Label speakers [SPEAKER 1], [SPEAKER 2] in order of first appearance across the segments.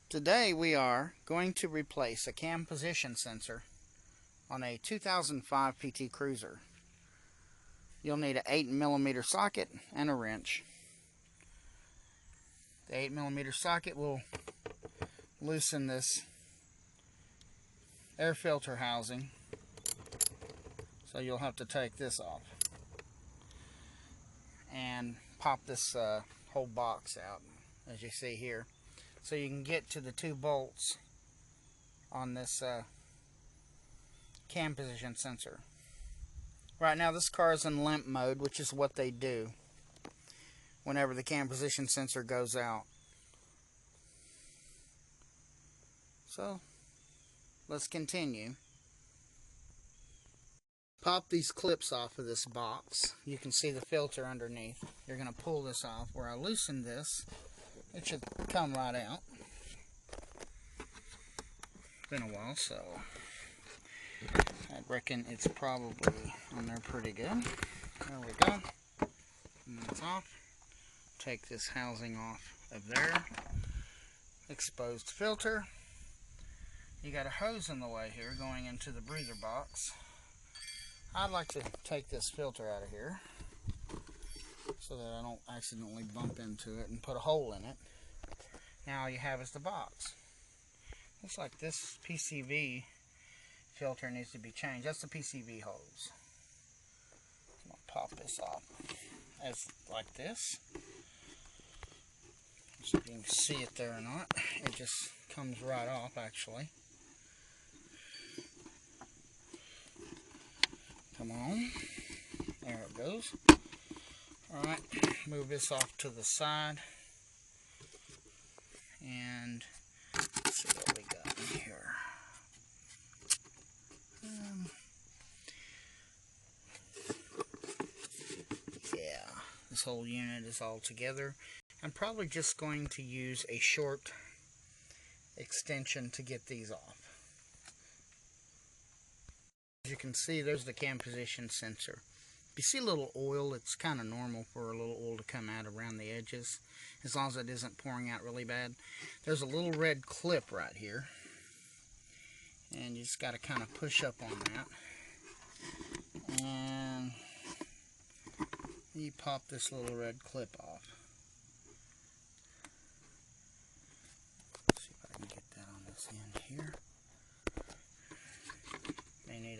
[SPEAKER 1] Today we are going to replace a cam position sensor on a 2005 PT Cruiser. You'll need an 8mm socket and a wrench. The 8mm socket will loosen this air filter housing, so you'll have to take this off and pop this whole box out, as you see here, so you can get to the two bolts on this cam position sensor. Right now this car is in limp mode, which is what they do whenever the cam position sensor goes out. So let's continue. Pop these clips off of this box. You can see the filter underneath. You're going to pull this off. Where I loosen this, it should come right out. It's been a while, so I reckon it's probably on there pretty good. There we go. And that's off. Take this housing off of there. Exposed filter. You got a hose in the way here going into the breather box. I'd like to take this filter out of here so that I don't accidentally bump into it and put a hole in it. Now all you have is the box. Looks like this PCV filter needs to be changed. That's the PCV hose. I'm going to pop this off as like this. See if you can see it there or not. It just comes right off actually. Come on. There it goes. Alright, move this off to the side. And let's see what we got in here. Yeah, this whole unit is all together. I'm probably just going to use a short extension to get these off. As you can see, there's the cam position sensor. If you see a little oil, it's kind of normal for a little oil to come out around the edges, as long as it isn't pouring out really bad. There's a little red clip right here, and you just got to kind of push up on that, and you pop this little red clip off. Let's see if I can get that on this end here. May need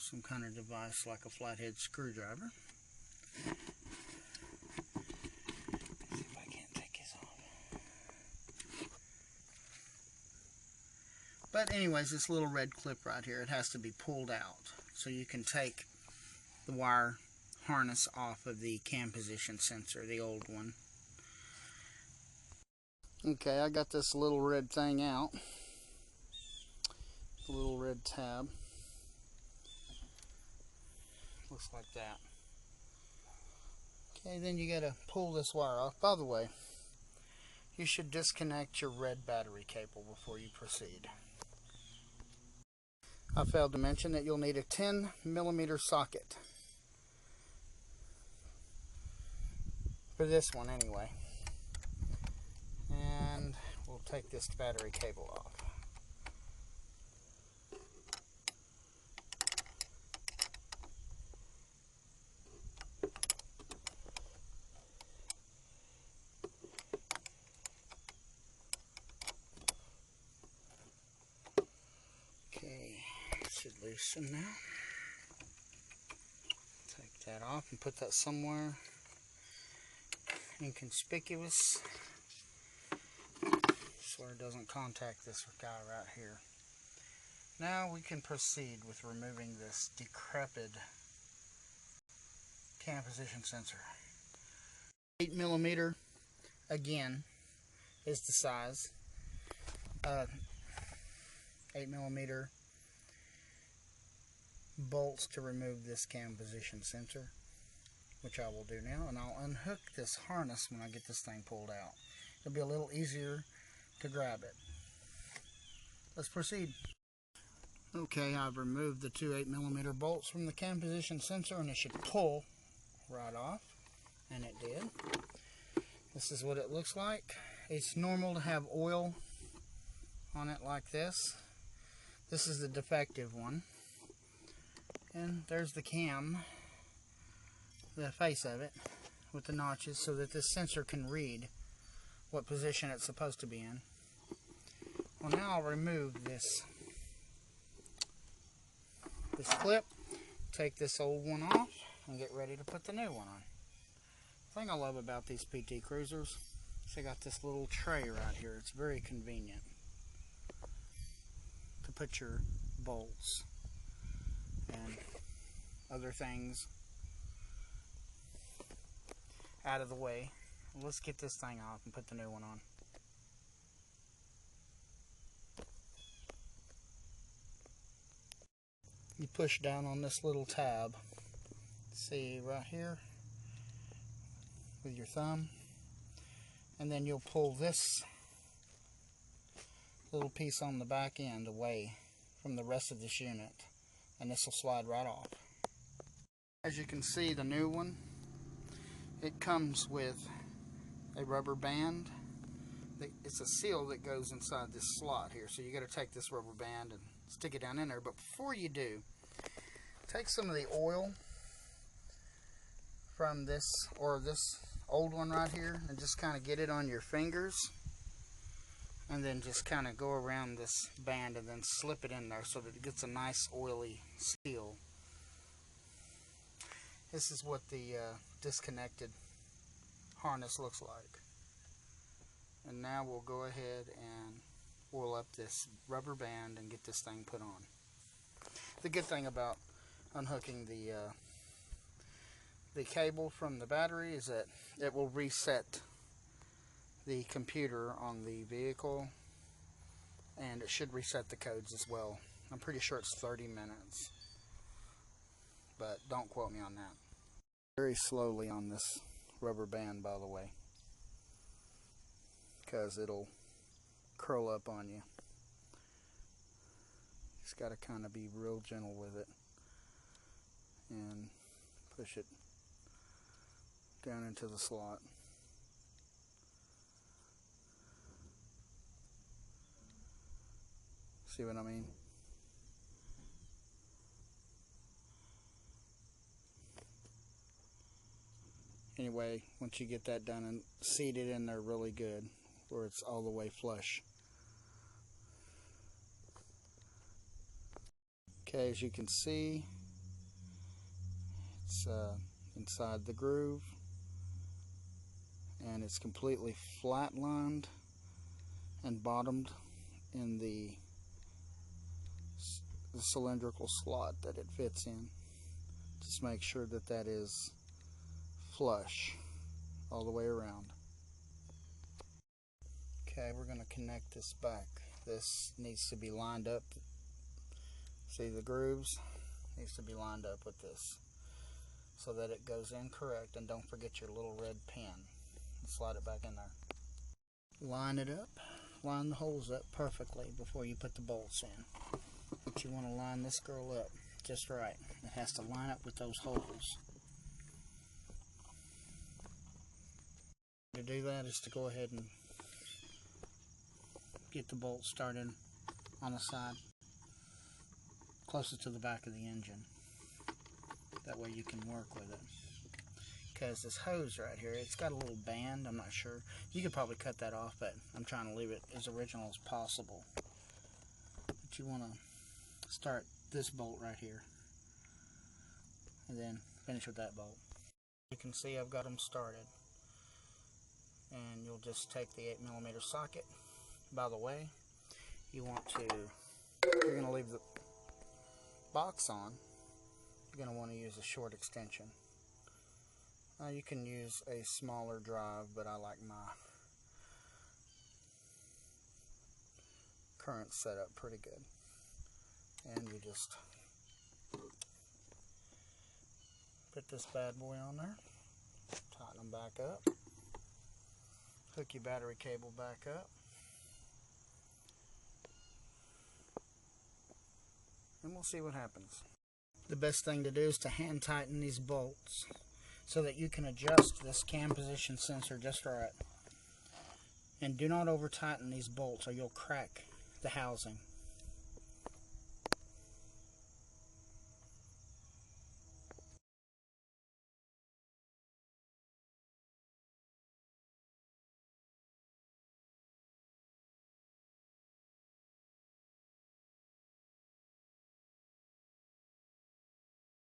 [SPEAKER 1] some kind of device like a flathead screwdriver. See if I can't take this off. But anyways, this little red clip right here, it has to be pulled out so you can take the wire harness off of the cam position sensor, the old one. Okay, I got this little red thing out. The little red tab. Looks like that. Okay, then you gotta pull this wire off. By the way, you should disconnect your red battery cable before you proceed. I failed to mention that you'll need a 10mm socket. For this one anyway. And we'll take this battery cable off. Should loosen now. Take that off and put that somewhere inconspicuous so it doesn't contact this guy right here. Now we can proceed with removing this decrepit cam position sensor. 8mm again is the size. 8mm bolts to remove this cam position sensor, which I will do now, and I'll unhook this harness when I get this thing pulled out. It'll be a little easier to grab it. Let's proceed. Okay, I've removed the two 8mm bolts from the cam position sensor, and it should pull right off, and it did. This is what it looks like. it's normal to have oil on it like this. This is the defective one. And there's the cam, the face of it, with the notches so that this sensor can read what position it's supposed to be in. Well, now I'll remove this clip, take this old one off, and get ready to put the new one on. The thing I love about these PT Cruisers is they got this little tray right here. It's very convenient to put your bolts and other things out of the way. Let's get this thing off and put the new one on. You push down on this little tab, see right here, with your thumb, and then you'll pull this little piece on the back end away from the rest of this unit, and this will slide right off. As you can see, the new one, it comes with a rubber band. It's a seal that goes inside this slot here, so you got to take this rubber band and stick it down in there. But before you do, take some of the oil from this, or this old one right here, and just kind of get it on your fingers, and then just kind of go around this band and then slip it in there so that it gets a nice oily seal. This is what the disconnected harness looks like. And now we'll go ahead and oil up this rubber band and get this thing put on. The good thing about unhooking the cable from the battery is that it will reset the computer on the vehicle, and it should reset the codes as well. I'm pretty sure it's 30 minutes, but don't quote me on that. Very slowly on this rubber band, by the way, because it'll curl up on you. Just got to kind of be real gentle with it and push it down into the slot. See what I mean? Anyway, once you get that done and seat it in there really good, where it's all the way flush. Okay, as you can see, it's inside the groove, and it's completely flatlined and bottomed in the cylindrical slot that it fits in. Just make sure that that is flush all the way around. Okay, we're going to connect this back. This needs to be lined up. See the grooves? Needs to be lined up with this so that it goes in correct. And don't forget your little red pin. Slide it back in there. Line it up. Line the holes up perfectly before you put the bolts in. But you want to line this girl up just right. It has to line up with those holes. To do that is to go ahead and get the bolt started on the side closest to the back of the engine. That way you can work with it. Because this hose right here, it's got a little band. I'm not sure. You could probably cut that off, but I'm trying to leave it as original as possible. But you want to start this bolt right here and then finish with that bolt. You can see I've got them started. And you'll just take the 8mm socket. By the way, you're going to leave the box on. You're going to want to use a short extension. You can use a smaller drive, but I like my current setup pretty good. And you just put this bad boy on there, tighten them back up, hook your battery cable back up, and we'll see what happens. The best thing to do is to hand tighten these bolts so that you can adjust this cam position sensor just right. And do not over tighten these bolts or you'll crack the housing.